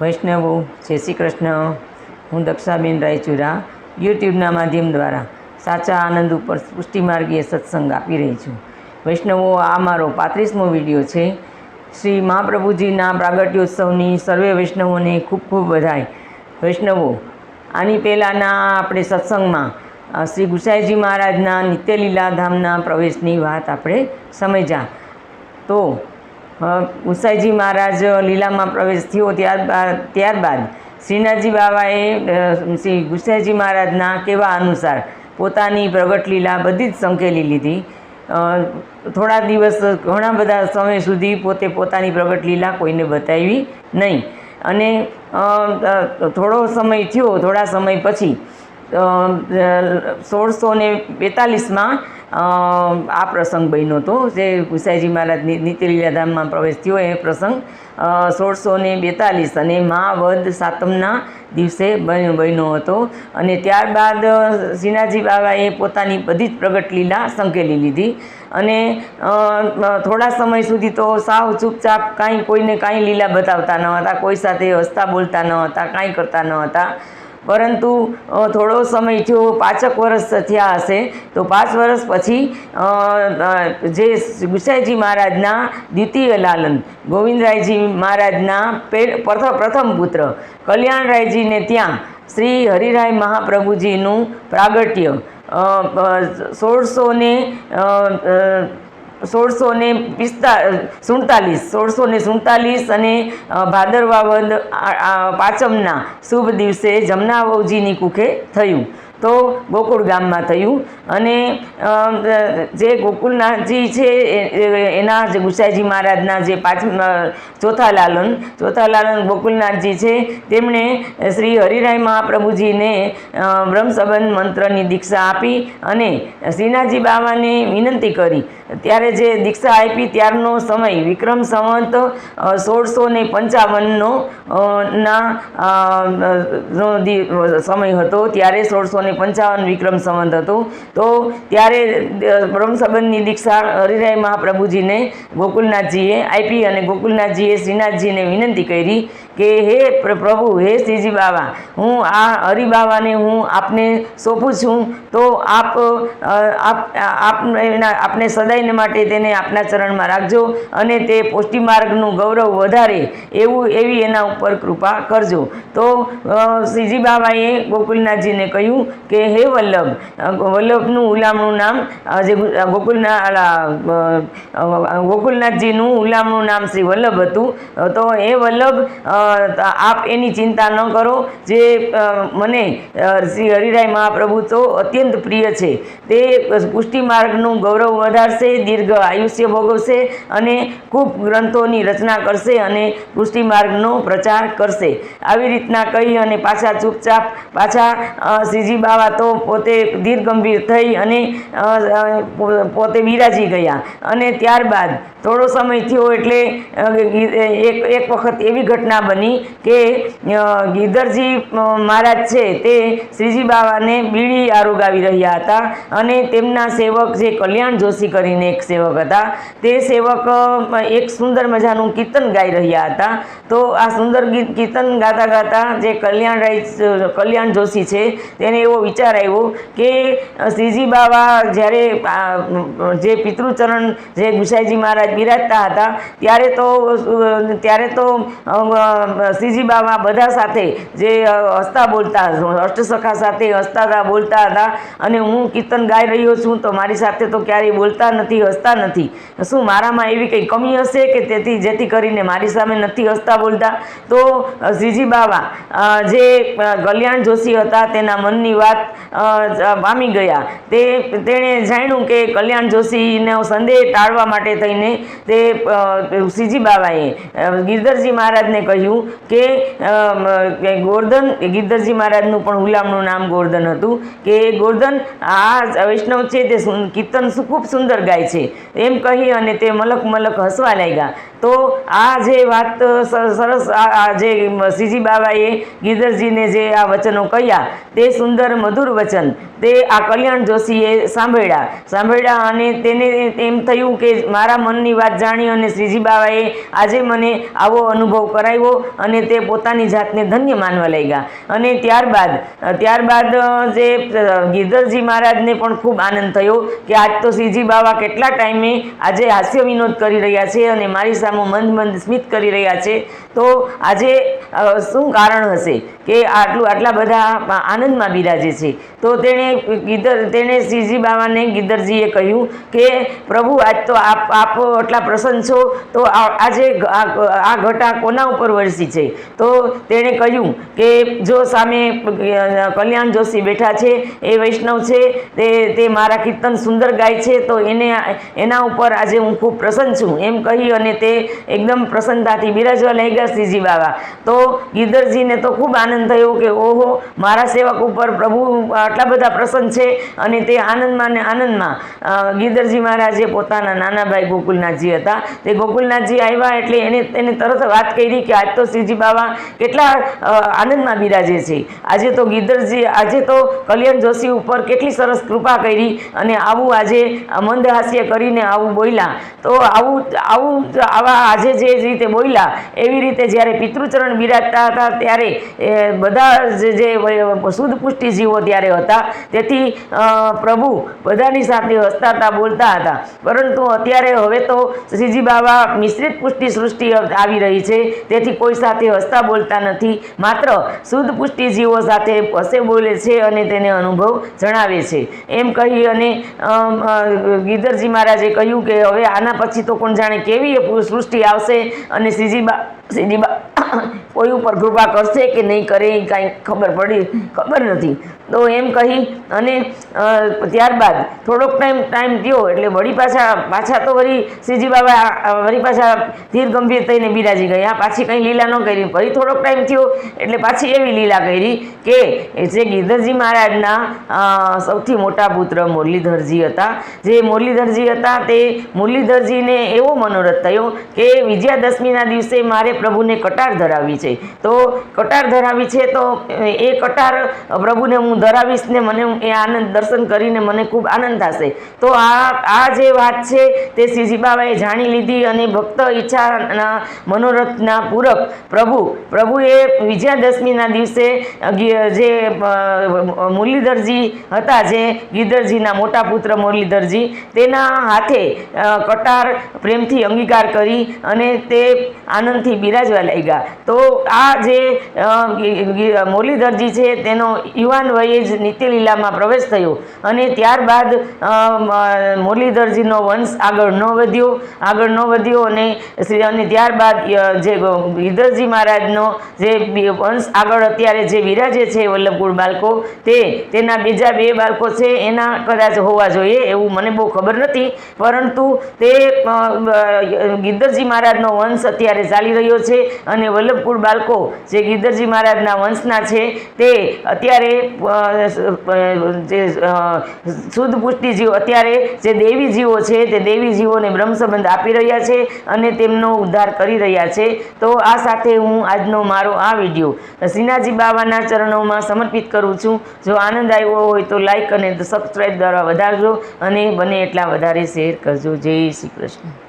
વૈષ્ણવો જય શ્રી કૃષ્ણ। હું દક્ષાબેન રાયચુરા યુટ્યુબના માધ્યમ દ્વારા સાચા આનંદ ઉપર પુષ્ટિમાર્ગીય સત્સંગ આપી રહી છું। વૈષ્ણવો, આ મારો 35મો વિડીયો છે। શ્રી મહાપ્રભુજીના પ્રાગટ્યોત્સવની સર્વે વૈષ્ણવોને ખૂબ ખૂબ બધાઈ। વૈષ્ણવો, આની પહેલાંના આપણે સત્સંગમાં શ્રી ગુસાઈજી મહારાજના નિત્યલીલા ધામના પ્રવેશની વાત આપણે સમજ્યા। તો ગુસાઈજી મહારાજ લીલામાં પ્રવેશ થયો ત્યારબાદ શ્રીનાથજી બાવાએ શ્રી ગુસાઈજી મહારાજના કહેવા અનુસાર પોતાની પ્રગટ લીલા બધી જ સંકેલી લીધી। થોડા દિવસ ઘણા બધા સમય સુધી પોતે પોતાની પ્રગટ લીલા કોઈને બતાવી નહીં, અને થોડો સમય થયો, થોડા સમય પછી 1642માં આ પ્રસંગ બન્યો હતો, જે ગુસાઈજી મહારાજ નિત્યલીલાધામમાં પ્રવેશ થયો એ પ્રસંગ 1642 અને મહાવદ સાતમના દિવસે બન્યો હતો। અને ત્યારબાદ શ્રીનાથજી બાવાએ પોતાની બધી જ પ્રગટ લીલા સંકેલી લીધી, અને થોડા સમય સુધી તો સાવ ચૂપચાપ કાંઈ કોઈને કાંઈ લીલા બતાવતા ન હતા, કોઈ સાથે હસતા બોલતા ન હતા, કાંઈ કરતા ન હતા। પરંતુ થોડો સમય થયો, 5 વર્ષ થયા હશે, તો 5 વર્ષ પછી જે ગુસાઈજી મહારાજના દ્વિતીય લાલન ગોવિંદરાયજી મહારાજના પ્રથમ પુત્ર કલ્યાણરાયજીને ત્યાં શ્રી હરિરાય મહાપ્રભુજીનું પ્રાગટ્ય 1647 અને ભાદરવા વદ 5મના શુભ દિવસે જમનાવજીની કુખે થયું, તો ગોકુળ ગામમાં થયું। અને જે ગોકુલનાથજી છે એના જે ગુસાઈજી મહારાજના જે ચોથા લાલન ગોકુલનાથજી છે, તેમણે શ્રી હરિરાય મહાપ્રભુજીને બ્રહ્મસંબંધ મંત્રની દીક્ષા આપી અને શ્રીનાથજી બાવાને વિનંતી કરી। ત્યારે જે દીક્ષા આપી ત્યારનો સમય વિક્રમ સંવત 1655નો સમય હતો। ત્યારે 1655 વિક્રમ સંવત હતો, તો ત્યારે બ્રહ્મસંબંધની દીક્ષા હરિરાય મહાપ્રભુજીને ગોકુલનાથજીએ આપી, અને ગોકુલનાથજીએ શ્રીનાથજીને વિનંતી કરી કે હે પ્રભુ, હે શ્રીજી બાવા, હું આ હરિબાવાને હું આપને સોંપું છું, તો આપને સદાયને માટે તેને આપના ચરણમાં રાખજો, અને તે પુષ્ટિમાર્ગનું ગૌરવ વધારે એવી એના ઉપર કૃપા કરજો। તો શ્રીજી બાવાએ ગોકુલનાથજીને કહ્યું કે હે વલ્લભ, વલ્લભનું હુલામણું નામ જે ગોકુલનાથજીનું હુલામણું નામ શ્રી વલ્લભ હતું, તો એ વલ્લભ, આપ એની ચિંતા ન કરો, જે મને શ્રી હરિરાય મહાપ્રભુ તો અત્યંત પ્રિય છે, તે પુષ્ટિમાર્ગનું ગૌરવ વધારશે, દીર્ઘ આયુષ્ય ભોગવશે, અને ખૂબ ગ્રંથોની રચના કરશે અને પુષ્ટિમાર્ગનો પ્રચાર કરશે। આવી રીતના કહી અને પાછા ચૂપચાપ શ્રીજી બાવા તો પોતે ધીર ગંભીર થઈ અને પોતે બિરાજી ગયા। અને ત્યારબાદ થોડો સમય થયો એટલે એક વખત એવી ઘટના બની કે ગિરધરજી મહારાજ છે તે શ્રીજી બાવાને બીડી આરોગાવી રહ્યા હતા, અને તેમના સેવક જે કલ્યાણ જોશી કરીને એક સેવક હતા, તે સેવક એક સુંદર મજાનું કીર્તન ગાઈ રહ્યા હતા। તો આ સુંદર કીર્તન ગાતા ગાતા જે કલ્યાણ જોશી છે તેને એવો વિચાર આવ્યો કે શ્રીજી બાવા જ્યારે જે પિતૃચરણ જે ગુસાઈજી મહારાજ બિરાજતા હતા ત્યારે તો શ્રીજી બાવા બધા સાથે જે હસતા બોલતા, અષ્ટસખા સાથે હસતા બોલતા હતા, અને હું કીર્તન ગાઈ રહ્યો છું તો મારી સાથે તો ક્યારેય બોલતા નથી, હસતા નથી। શું મારામાં એવી કંઈ કમી હશે કે જેથી કરીને મારી સામે નથી હસતા બોલતા? તો શ્રીજી બાવા જે કલ્યાણ જોશી હતા તેના મનની વાત પામી ગયા। તેણે જાણ્યું કે કલ્યાણ જોશીનો સંદેહ ટાળવા માટે થઈને તે શ્રીજી બાવાએ ગિરધરજી મહારાજને કહ્યું કે ગોર્ધન, ગિરધરજી મહારાજનું પણ હુલામણું નામ ગોર્ધન હતું, કે ગોર્ધન, આ વૈષ્ણવ છે તે કીર્તન ખૂબ સુંદર ગાય છે, એમ કહી અને તે મલક હસવા લાગ્યા। તો આ જે વાત સરસ, આ જે શ્રીજી બાવાએ ગિરધરજીને જે આ વચનો કહ્યા તે સુંદર મધુર વચન તે આ કલ્યાણ જોશીએ સાંભળ્યા અને તેને એમ થયું કે મારા મનની વાત જાણી અને શ્રીજી બાવાએ આજે મને આવો અનુભવ કરાવ્યો અને તે પોતાની જાતને ધન્ય માનવા લાગ્યા. અને ત્યારબાદ જે ગિરધરજી મહારાજને પણ ખૂબ આનંદ થયો કે આજ તો શ્રીજી બાવા કેટલા ટાઈમે આજે હાસ્ય વિનોદ કરી રહ્યા છે અને મારી સામે મંદ સ્મિત કરી રહ્યા છે, તો આજે શું કારણ હશે કે આટલા બધા આનંદમાં બિરાજે છે. તો તેણે શ્રીજી બાવાને ગિરધરજીએ કહ્યું કે પ્રભુ આજ તો આપ આટલા પ્રસન્ન છો, તો આજે આ ઘટા કોના ઉપર વરસી છે? તો તેણે કહ્યું કે જો સામે કલ્યાણ જોશી બેઠા છે એ વૈષ્ણવ છે, તે મારા કીર્તન સુંદર ગાય છે, તો એના ઉપર આજે હું ખૂબ પ્રસન્ન છું એમ કહી અને તે એકદમ પ્રસન્નતાથી બિરાજવા લાગ્યા શ્રીજી બાવા. તો ગિરધરજીને તો ખૂબ આનંદ થયો કે ઓહો, મારા સેવક ઉપર પ્રભુ આટલા બધા પ્રસન્ન છે. અને તે આનંદમાં ગિરધરજી મહારાજે પોતાના નાના ભાઈ ગોકુલનાથજી હતા, તે ગોકુલનાથજી આવ્યા એટલે એને તરત વાત કરી કે આજ તો શ્રીજી બાવા કેટલા આનંદમાં બિરાજે છે. આજે તો કલ્યાણ જોશી ઉપર કેટલી સરસ કૃપા કરી અને આવું આજે મંદ હાસ્ય કરીને આવું બોલ્યા. તો આવા આજે જે રીતે બોલ્યા એવી રીતે જ્યારે પિતૃચરણ બિરાજતા હતા ત્યારે બધા જે શુદ્ધ પુષ્ટિ જીવો ત્યારે હતા, તેથી પ્રભુ બધાની સાથે હસતા હતા, બોલતા હતા. પરંતુ અત્યારે હવે તો શ્રીજી બાવા મિશ્રિત પુષ્ટિ સૃષ્ટિ આવી રહી છે, તેથી કોઈ સાથે હસતા બોલતા નથી, માત્ર શુદ્ધ પુષ્ટિ જીવો સાથે હસે બોલે છે અને તેને અનુભવ જણાવે છે એમ કહી અને ગિરધરજી મહારાજે કહ્યું કે હવે આના પછી તો કોણ જાણે કેવી સૃષ્ટિ આવશે અને શ્રીજી બા કોઈ ઉપર કૃપા કરશે કે નહીં કરે એ કાંઈ ખબર નથી. તો એમ કહી અને ત્યારબાદ થોડોક ટાઈમ થયો એટલે વળી પાછા તો વળી શ્રીજી બાબા વળી પાછા ધીર ગંભીર થઈને બિરાજી ગયા, પાછી કંઈ લીલા ન કરી. ફરી થોડોક ટાઈમ થયો એટલે પાછી એવી લીલા કરી કે જે ગિરધરજી મહારાજના સૌથી મોટા પુત્ર મુરલીધરજી હતા, જે મુરલીધરજી હતા તે મુરલીધરજીને એવો મનોરથ થયો કે વિજયાદશમીના દિવસે મારે પ્રભુને કટાર ધરાવી છે. તો કટાર ધરાવી છે તો એ કટાર પ્રભુને હું ધરાવીશ ને મને એ આનંદ દર્શન કરીને મને ખૂબ આનંદ થશે. તો આ જે વાત છે તે શ્રીજી બાબાએ જાણી લીધી અને ભક્ત ઈચ્છાના મનોરથના પૂરક પ્રભુએ વિજયાદશમીના દિવસે જે મુરલીધરજી હતા, જે ગિરધરજીના મોટા પુત્ર મુરલીધરજી, તેના હાથે કટાર પ્રેમથી અંગીકાર કરી અને તે આનંદથી બિરાજવા લાગ્યા. તો આ જે મુરલીધરજી છે તેનો યુવાન વયે જ નિત્યલીલામાં પ્રવેશ થયો અને ત્યારબાદ મુરલીધરજીનો વંશ આગળ ન વધ્યો અને ત્યારબાદ જે ગિરધરજી મહારાજનો જે વંશ આગળ અત્યારે જે વિરાજે છે વલ્લભકુળ બાળકો, તેના બીજા 2 બાળકો છે એના કદાચ હોવા જોઈએ, એવું મને બહુ ખબર નથી, પરંતુ તે ગિરધરજી મહારાજનો વંશ અત્યારે ચાલી રહ્યો છે અને વલ્લભકુળ બાળકો જે ગિરધરજી મહારાજના વંશના છે તે અત્યારે જે શુદ્ધ પુષ્ટિ જીવો અત્યારે જે દેવી જીવો છે તે દેવી જીવોને બ્રહ્મ સંબંધ આપી રહ્યા છે અને તેમનો ઉદ્ધાર કરી રહ્યા છે. તો આ સાથે હું આજનો મારો આ વિડીયો શ્રીનાથજી બાવાના ચરણોમાં સમર્પિત કરું છું. જો આનંદ આવ્યો હોય તો લાઈક અને સબસ્ક્રાઈબ દ્વારા વધારજો અને બને એટલા વધારે શેર કરજો. જય શ્રી કૃષ્ણ.